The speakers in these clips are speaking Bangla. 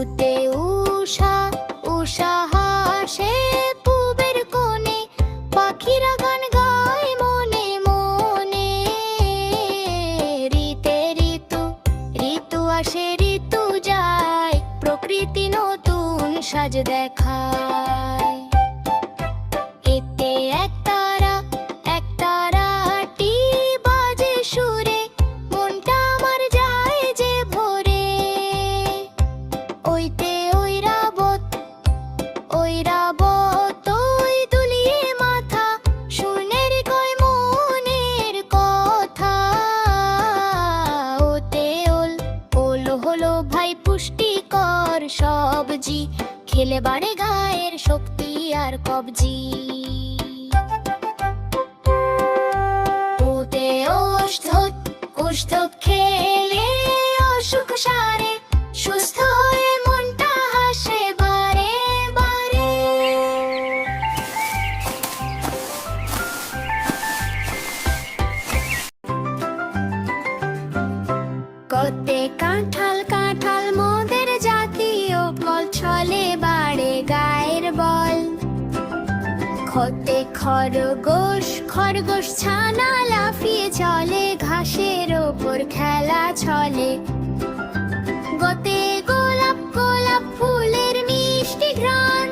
উতে উষা উষা হাসে পূবের কোণে, পাখিরা গান গায় মনে মনে। ঋতে ঋতু ঋতু আসে ঋতু যায়, প্রকৃতি নতুন সাজ দেখায়। এতে এক তারাটি বাজে সুরে, মনটা আমার যায় যে ভরে। ওইতে ঐরাবত ওই দুলিয়ে মাথা, শূন্যের কয় মনের কথা। ওতে ওল হলো ভাই পুষ্টিকর সবজি, খেলে বাড়ে গায়ের শক্তি আর কবজি। ওতে ওষধ খেলে অসুখ সারে, সুস্থ হয়ে মনটা হাসে বারে বারে। কতে কাঁঠাল কাঁঠাল মোদের জাতীয় ফল, ছলে বাড়ে গায়ের বল। খতে খরগোশ খরগোশ ছানা লাফিয়ে চলে, ঘাসের ওপর খেলা চলে। গতে গোলাপ গোলাপ ফুলের মিষ্টি ঘ্রাণ,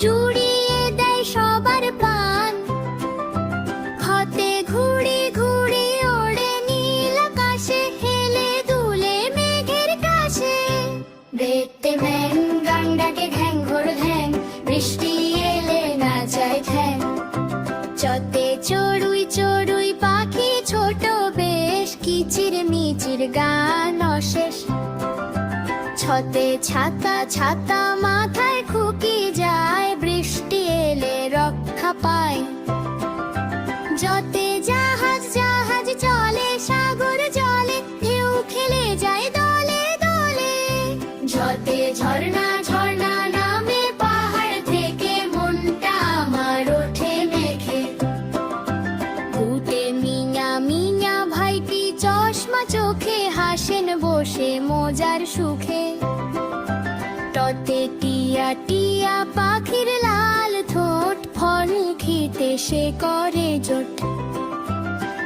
জুড়িয়ে দেয় সবার প্রাণ। হতে ঘুড়ি ঘুড়ি ওড়ে নীল আকাশে, হেলে দুলে মেঘের কাছে। দেখতে ব্যাং গান ডাকে ঘ্যাং ঘোর ঘ্যাং, বৃষ্টি এলে নাচায় ঠ্যাং। চতে চড়ুই চড়ুই পাখি ছোট বেশ, কিচির মিচির গান অশেষ। ছতে ছাতা ছাতা মাথায় খুকি যায়, বৃষ্টি এলে রক্ষা পায়। যতে জাহাজ জাহাজ চলে সাগর জলে, ঢেউ খেলে যায় দলে দলে। যতে ঝর্ণা ঝর্ণা নামে পাহাড় থেকে, মনটা আমার ওঠে মেখে। ভূতে মিয়া মিয়া ভাইটি চশমা চোখে, হাসেন বসে মজার সুখে। ততে টিয়া টিয়া পাখির লাল ঠোঁট, ফল খেতে সে করে জোট।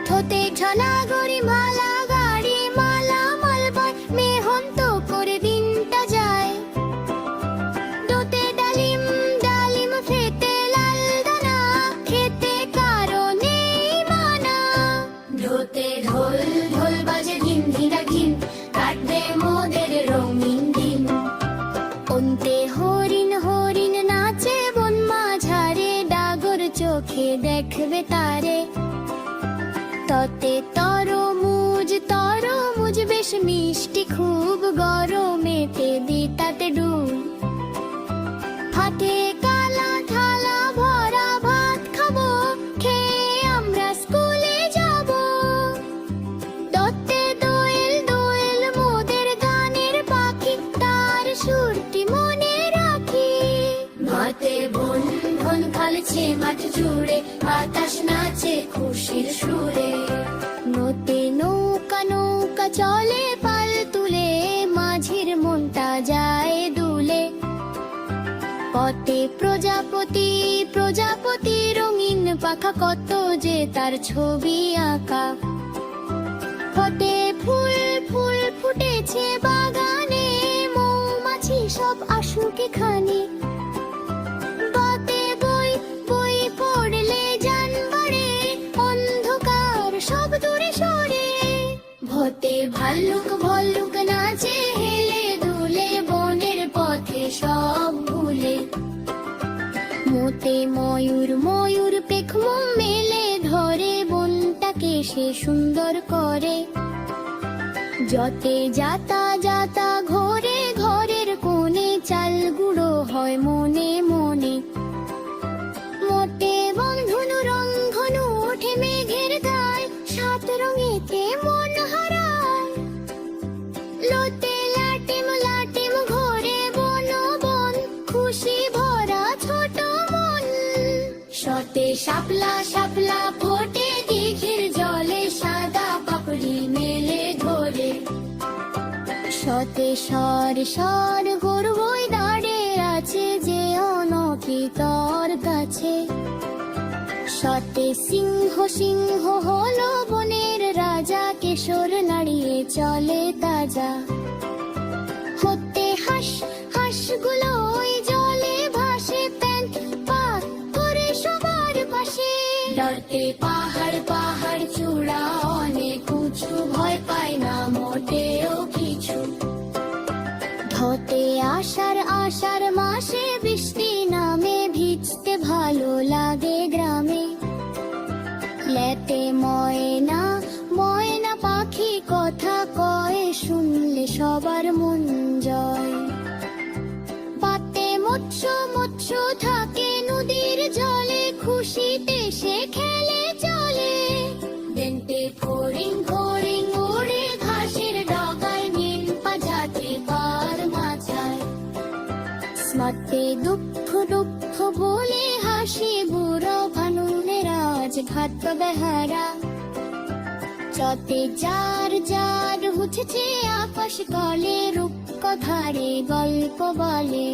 থতে ঝলা গড়ি মালা গাড়ি, মালা মালবয় মেহন্ত করে দিনটা যায়। দোতে ডালিম ডালিম ফেতে লাল দানা, খেতে কারো নেই মানা। দোতে ঢোল ঢোল বাজে ধিন ধিনা ধিন, কাটবে মোদের রঙিন দিন। অন্তে হরিণ হরিণ নাচে বন মাঝারে, ডাগর চোখে দেখবে তারে। ততে তরমুজ তরমুজ বেশ মিষ্টি খুব, গরমেতে দিতাতে ডুব। হাতে কালা থালা ভরা ভাত খাবো, খেয়ে আমরা স্কুলে যাব। দত্তে দোয়েল দোয়েল মোদের গানের পাখি, তার সুরটি মনে রাখি। ভাতে বন বন খালছে মাঠ জুড়ে, বাতাস নাচে খুশির সুরে। নতে নৌকা নৌকা চলে পাল তুলে, মাঝির মনটা যায় দুলে। পথে প্রজাপতি প্রজাপতি রঙিন পাখা, কত যে তার ছবি আঁকা। পথে ফুল ফুল ফুটেছে বাগানে, মৌমাছি সব আসুক এখানে। পথে বই বই পড়লে জান বাড়ে, অন্ধকার সব দূরে সরে। ভতে ভাল্লুক ভল্লুক নাচে, হেলে দুলে বনের পথে সব ভুলে। মোতে ময়ূর ময়ূর পেখম মেলে ধরে, বনটাকে সে সুন্দর করে। যতে যাতা যাতা ঘরে ঘরের কোণে, চাল গুঁড়ো হয় মনে মনে। মোতে বন্ধনু রং ঘনু ওঠে মেঘের গায়, সাত রঙেতে মন হারায়। লোতে লাটিম লাটিম ঘোরে বন বন, খুশি ভরা ছোট মন। শতে শাপলা শাপলা ফোটে দিঘির জলে, সাদা পাপড়ি মেলে ধরে। শতে সর সর গর্বই দাঁড়ে আছে যে অনপিতর কাছে। শতে সিংহ সিংহ হলো বনের রাজা, কেশর নাড়িয়ে চলে তাজা। হতে হাঁস হাঁসগুলো ওই জলে ভাসে, প্যান্ট পার করে সবার পাশে। ডরতে পাহাড় পাহাড় চূড়া অনেক উঁচু, ভয় পায় না মোটেও কিছু। ধতে আষাঢ় আষাঢ় মাসে বৃষ্টি নামে, ভিজতে ভালো লাগে গ্রামে। লেতে ময়না ময়না পাখি কথা কয়, শুনলে সবার মন জয়। পাতে মৎস্য মৎস্য থাকে নদীর জলে, খুশিতে সে খেলে চলে। বেন্তে ফড়িং ফড়িং ওড়ে ঘাসের ডগায়, নীল পাজাতে পার মাথায়। স্মাতে দুঃখ দুঃখ বলে হাসি বুড়ো, ভানুনের আজ ঘাত বেহারা। চতে যার যার উঠেছে আকাশ কলে, রূপকথারে গল্প বলে।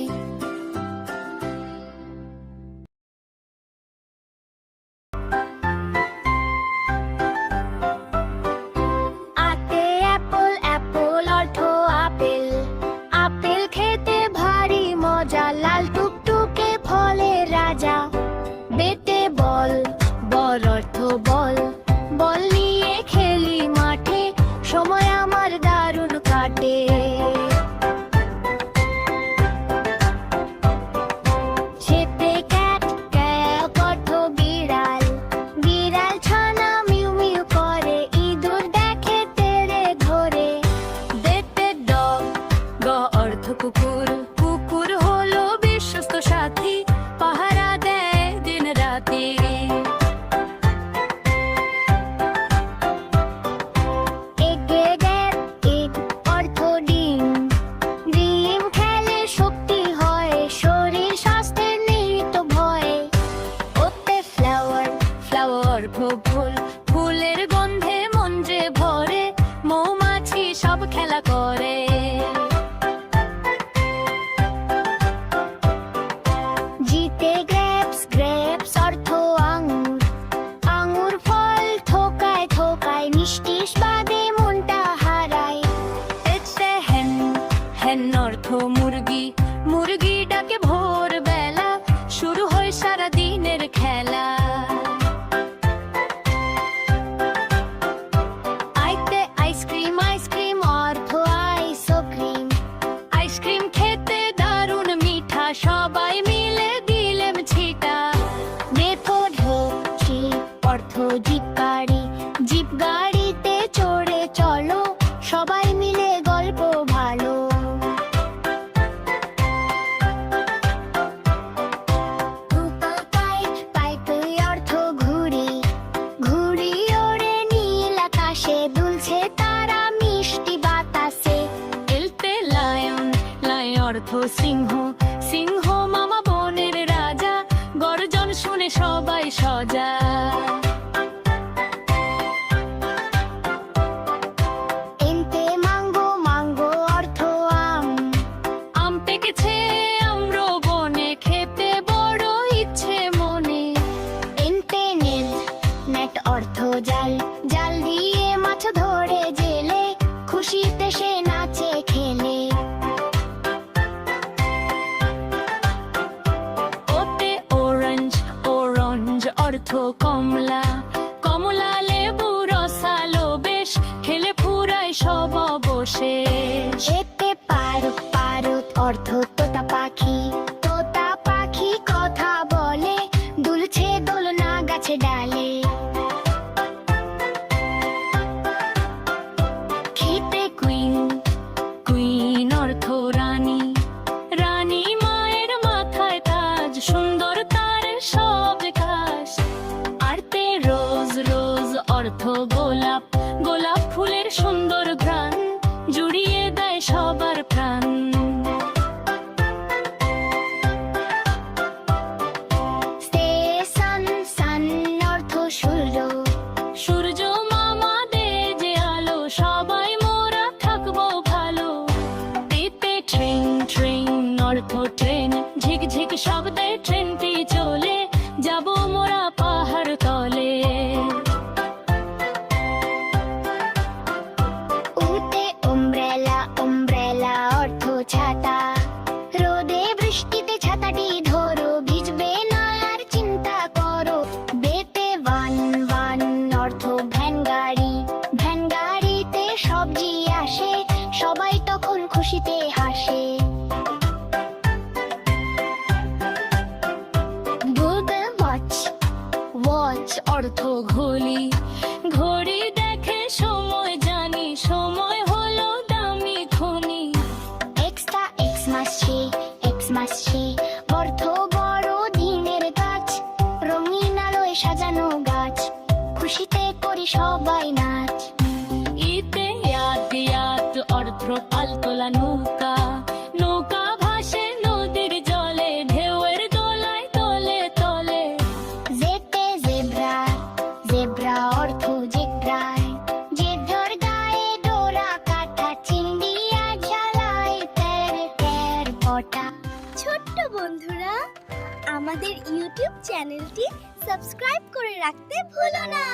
আতে অ্যাপল অ্যাপল অর্থ আপেল, আপেল খেতে ভারী মজা, লাল টুকটুকে ফলের রাজা। বেতে বল বল অর্থ বল, বল নিয়ে খেলি মাঠে, সময় আমার দারুণ কাটে। খেতে ক্যাট ক্যাট অর্থ বিড়াল, বিড়াল ছানা মিউ মিউ করে, ইঁদুর দেখে তেড়ে ধরে। দেখতে ডগ গ অর্থ কুকুর, কুকুর হলো বিশ্বস্ত সাথী, পাহারা দেয় দিন রাতে। এগে গেট এগ অর্থ ডিম, ডিম খেলে শক্তি হয়, শরীর স্বাস্থ্যের নিহিত ভয়। ওতে ফ্লাওয়ার ফ্লাওয়ার ফুল, ফুলের গন্ধে মন যে ভরে, মৌমাছি সব খেলা করে। জিতে গ্রেপস গ্রেপস অর্থ আঙুর, আঙুর ফল থোকায় থোকায়, মিষ্টি স্বাদে মনটা হারায়। এতে হেন হেন অর্থ মুরগি, মুরগি ডাকে ভোর বেলা, শুরু হয় সারা দিনের খেলা। আইতে আইসক্রিম আইসক্রিম অর্থ আইসক্রিম, আইসক্রিম খেতে দারুণ মিঠা, সবাই মিলে দিলেম ছিটা। মেথড হচ্ছে অর্থ জিপ গাড়ি, জিপ গাড়িতে চড়ে চলো, সবাই মিলে গল্প ভালো। পাইপ অর্থ ঘুড়ি, ঘুড়ি ওড়ে নীল আকাশে, দুলছে তারা মিষ্টি বাতাসে। এলতে লায়ন লায়ন অর্থ সিংহ, সিংহ মামা বনের রাজা, গর্জন শুনে সবাই সজা। এনতে মাঙ্গো মাঙ্গো অর্থ আম, আম পেকেছে আম্র বনে, খেতে বড় ইচ্ছে মনে। এনতে নেট নেট অর্থ জাল, জাল দিয়ে মাছ ধরে জেলে, খুশিতে সে নাচে খেলে। ওতে অরেঞ্জ অরেঞ্জ অর্থ কমলা, কমলা লেবু রসালো বেশ, খেলে ফুরায় সব অবশেষ। এতে পারুত পারুত অর্থ তোতা পাখি, তোতা পাখি কথা বলে, দুলছে দোলনা গাছে ডালে। খেতে কুইন কুইন অর্থ রানী, রানী মায়ের মাথায় তাজ, সুন্দর তার সব কাজ। আরতে রোজ রোজ অর্থ গোলাপ, গোলাপ ফুলের সুন্দর ঘ্রাণ, জুড়িয়ে দেয় সবার প্রাণ। ট্রেন অর্থ ট্রেন ঝিকঝিক শব্দে ট্রেনটি চলে যাব মোরা পাহাড় তলে। উতে umbrella umbrella অর্থ ছাতা, রোদে বৃষ্টিতে ছাতাটি ধরো, ভিজবে না আর চিন্তা করো। বেতে ওয়ান ওয়ান অর্থ ভ্যান গাড়ি, ভ্যান গাড়িতে সবজি আসে, সবাই তখন খুশিতে হাসে। বুলবে ওয়াচ, ওয়াচ অর্থ ঘড়ি, ঘড়ি দেখে সময় জানি, সময় হলো দামি খনি। এক্সট্রা এক্স মাসে অর্থ বড় দিনের কাজ, রঙিন আলোয় সাজানো গাছ, খুশিতে করি সবাই নাচ। ইতে ইয়াত ইয়াত অর্থ পালতোলা নৌকা, নৌকা ভাসে নদীর জলে, ঢেউয়ের দোলায় তলে তলে। জেতে জেব্রা, জেব্রা অর্থ জেব্রায়, জেব্রার গায়ে ডোরা কাটা, চিংড়িয়া ঝালাই তের তের বটা। ছোট্ট বন্ধুরা, আমাদের ইউটিউব চ্যানেলটি সাবস্ক্রাইব করে রাখতে ভুলো না।